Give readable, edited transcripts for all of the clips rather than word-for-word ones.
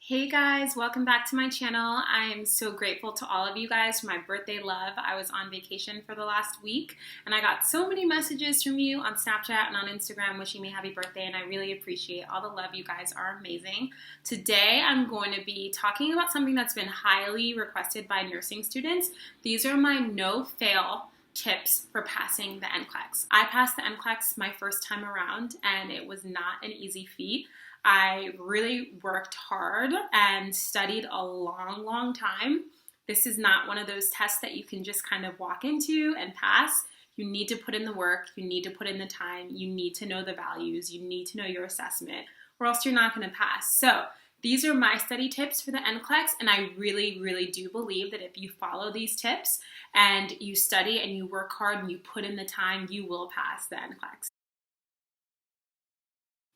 Hey guys, welcome back to my channel. I am so grateful to all of you guys for my birthday love. I was on vacation for the last week and I got so many messages from you on Snapchat and on Instagram wishing me happy birthday, and I really appreciate all the love. You guys are amazing. Today I'm going to be talking about something that's been highly requested by nursing students. These are my no-fail tips for passing the NCLEX. I passed the NCLEX my first time around and it was not an easy feat. I really worked hard and studied a long time. This is not one of those tests that you can just kind of walk into and pass. You need to put in the work, you need to put in the time, you need to know the values, you need to know your assessment, or else you're not going to pass. So these are my study tips for the NCLEX, and I really do believe that if you follow these tips and you study and you work hard and you put in the time, you will pass the NCLEX.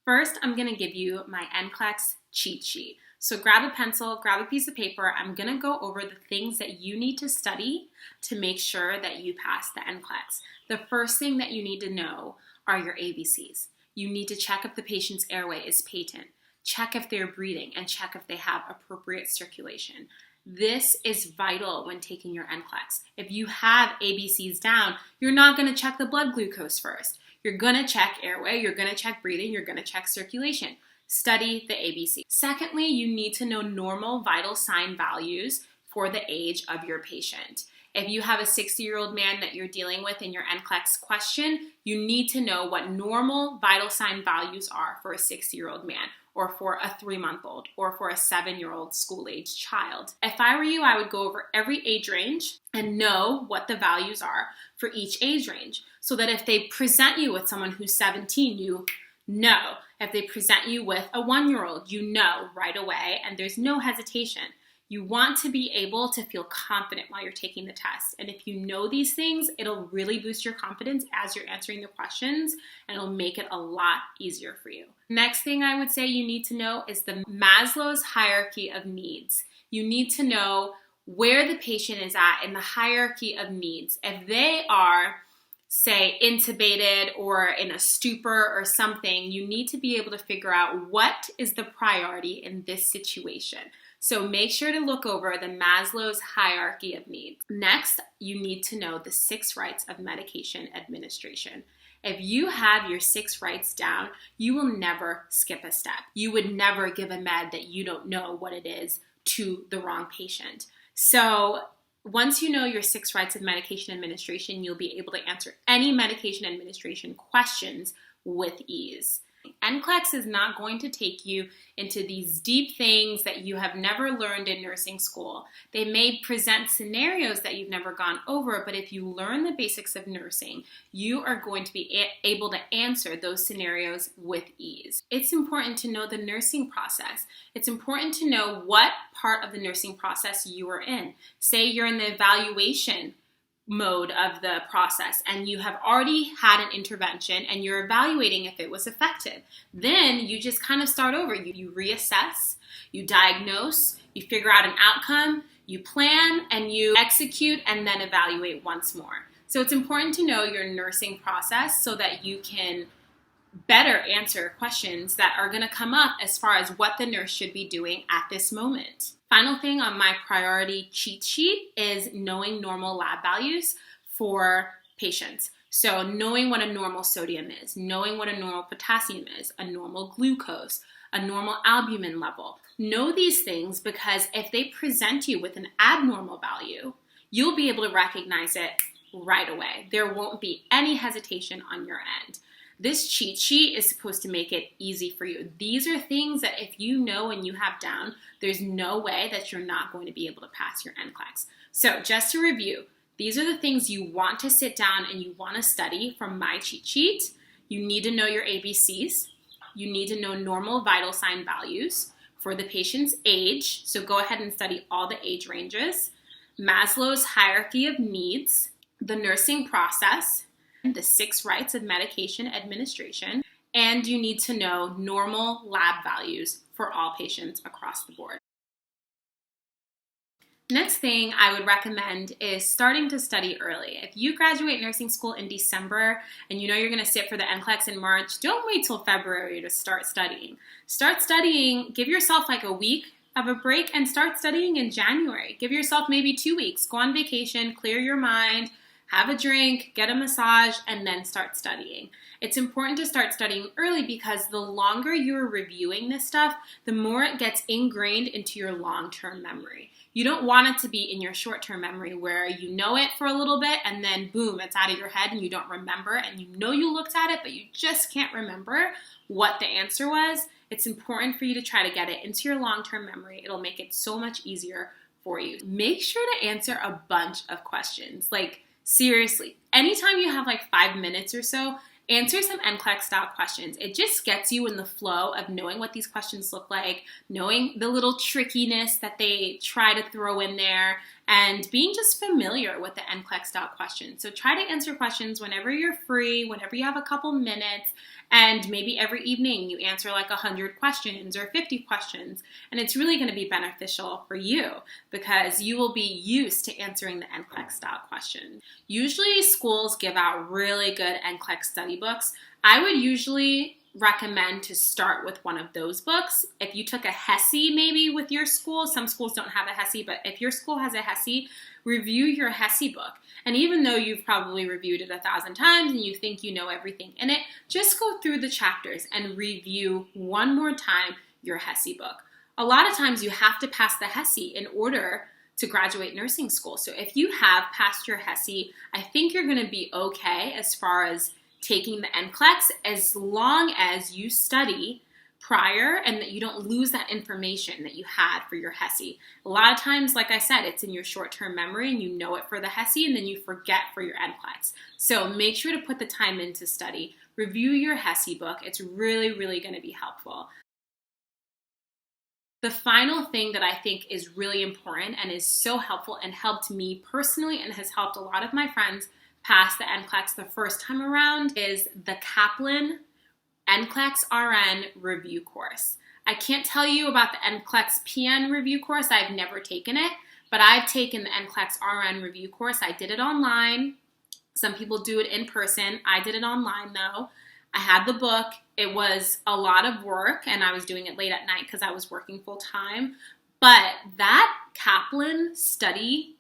First, I'm going to give you my NCLEX cheat sheet. So grab a pencil, grab a piece of paper. I'm going to go over the things that you need to study to make sure that you pass the NCLEX. The first thing that you need to know are your ABCs. You need to check if the patient's airway is patent, check if they're breathing, and check if they have appropriate circulation. This is vital when taking your NCLEX. If you have ABCs down, you're not going to check the blood glucose first. You're going to check airway, you're going to check breathing, you're going to check circulation. Study the ABC. Secondly, you need to know normal vital sign values for the age of your patient. If you have a 60-year-old man that you're dealing with in your NCLEX question, you need to know what normal vital sign values are for a 60-year-old man, or for a 3-month-old, or for a 7-year-old school-age child. If I were you, I would go over every age range and know what the values are for each age range, so that if they present you with someone who's 17, you know. If they present you with a 1-year-old, you know right away, and there's no hesitation. You want to be able to feel confident while you're taking the test. And if you know these things, it'll really boost your confidence as you're answering the questions, and it'll make it a lot easier for you. Next thing I would say you need to know is the Maslow's hierarchy of needs. You need to know where the patient is at in the hierarchy of needs. If they are, say, intubated or in a stupor or something, you need to be able to figure out what is the priority in this situation. So make sure to look over the Maslow's hierarchy of needs. Next, you need to know the 6 rights of medication administration. If you have your 6 rights down, you will never skip a step. You would never give a med that you don't know what it is to the wrong patient. So once you know your 6 rights of medication administration, you'll be able to answer any medication administration questions with ease. NCLEX is not going to take you into these deep things that you have never learned in nursing school. They may present scenarios that you've never gone over, but if you learn the basics of nursing, you are going to be able to answer those scenarios with ease. It's important to know the nursing process. It's important to know what part of the nursing process you are in. Say you're in the evaluation mode of the process and you have already had an intervention and you're evaluating if it was effective. Then you just kind of start over. You reassess, you diagnose, you figure out an outcome, you plan, and you execute, and then evaluate once more. So it's important to know your nursing process so that you can better answer questions that are going to come up as far as what the nurse should be doing at this moment. Final thing on my priority cheat sheet is knowing normal lab values for patients. So knowing what a normal sodium is, knowing what a normal potassium is, a normal glucose, a normal albumin level. Know these things because if they present you with an abnormal value, you'll be able to recognize it right away. There won't be any hesitation on your end. This cheat sheet is supposed to make it easy for you. These are things that if you know and you have down, there's no way that you're not going to be able to pass your NCLEX. So just to review, these are the things you want to sit down and you want to study from my cheat sheet. You need to know your ABCs. You need to know normal vital sign values for the patient's age. So go ahead and study all the age ranges. Maslow's hierarchy of needs, the nursing process, the 6 rights of medication administration, and you need to know normal lab values for all patients across the board. Next thing I would recommend is starting to study early. If you graduate nursing school in December and you know you're going to sit for the NCLEX in March, don't wait till February to start studying. Start studying, give yourself like a week have a break and start studying in January. Give yourself maybe 2 weeks. Go on vacation, clear your mind, have a drink, get a massage, and then start studying. It's important to start studying early because the longer you're reviewing this stuff, the more it gets ingrained into your long-term memory. You don't want it to be in your short-term memory where you know it for a little bit and then boom, it's out of your head and you don't remember and you know you looked at it but you just can't remember what the answer was. It's important for you to try to get it into your long-term memory. It'll make it so much easier for you. Make sure to answer a bunch of questions. Like seriously, anytime you have like 5 minutes or so, answer some NCLEX style questions. It just gets you in the flow of knowing what these questions look like, knowing the little trickiness that they try to throw in there, and being just familiar with the NCLEX style questions. So try to answer questions whenever you're free, whenever you have a couple minutes, and maybe every evening you answer like 100 questions or 50 questions. And it's really going to be beneficial for you because you will be used to answering the NCLEX style questions. Usually schools give out really good NCLEX study books. I would usually recommend to start with one of those books. If you took a HESI maybe with your school, some schools don't have a HESI, but if your school has a HESI, review your HESI book. And even though you've probably reviewed it 1,000 times and you think you know everything in it, just go through the chapters and review one more time your HESI book. A lot of times you have to pass the HESI in order to graduate nursing school. So if you have passed your HESI, I think you're going to be okay as far as taking the NCLEX as long as you study prior and that you don't lose that information that you had for your HESI. A lot of times, like I said, it's in your short-term memory and you know it for the HESI and then you forget for your NCLEX. So make sure to put the time in to study. Review your HESI book. It's really, really going to be helpful. The final thing that I think is really important and is so helpful and helped me personally and has helped a lot of my friends pass the NCLEX the first time around is the Kaplan NCLEX RN review course. I can't tell you about the NCLEX PN review course. I've never taken it, but I've taken the NCLEX RN review course. I did it online. Some people do it in person. I did it online though. I had the book. It was a lot of work and I was doing it late at night because I was working full time. But that Kaplan study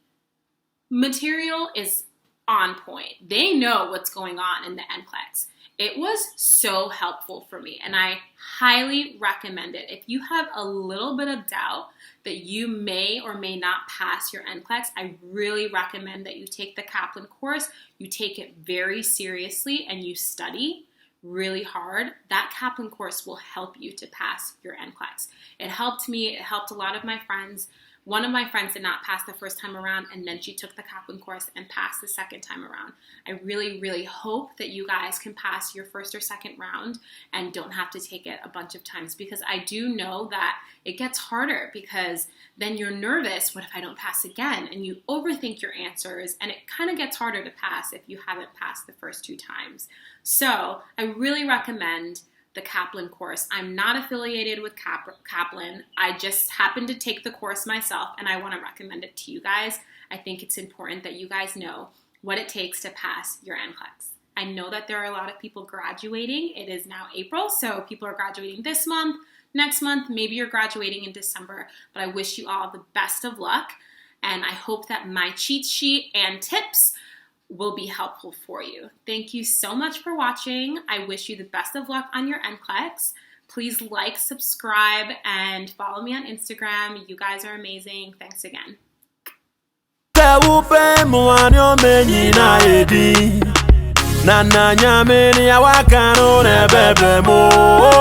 material is on point. They know what's going on in the NCLEX. It was so helpful for me and I highly recommend it. If you have a little bit of doubt that you may or may not pass your NCLEX, I really recommend that you take the Kaplan course, you take it very seriously and you study really hard. That Kaplan course will help you to pass your NCLEX. It helped me, it helped a lot of my friends. One of my friends did not pass the first time around and then she took the Kaplan course and passed the second time around. I really, really hope that you guys can pass your first or second round and don't have to take it a bunch of times because I do know that it gets harder because then you're nervous, what if I don't pass again? And you overthink your answers and it kind of gets harder to pass if you haven't passed the first 2 times. So I really recommend the Kaplan course. I'm not affiliated with Kaplan. I just happened to take the course myself and I want to recommend it to you guys. I think it's important that you guys know what it takes to pass your NCLEX. I know that there are a lot of people graduating. It is now April, so people are graduating this month, next month, maybe you're graduating in December, but I wish you all the best of luck and I hope that my cheat sheet and tips will be helpful for you. Thank you so much for watching. I wish you the best of luck on your NCLEX. Please like, subscribe, and follow me on Instagram. You guys are amazing. Thanks again.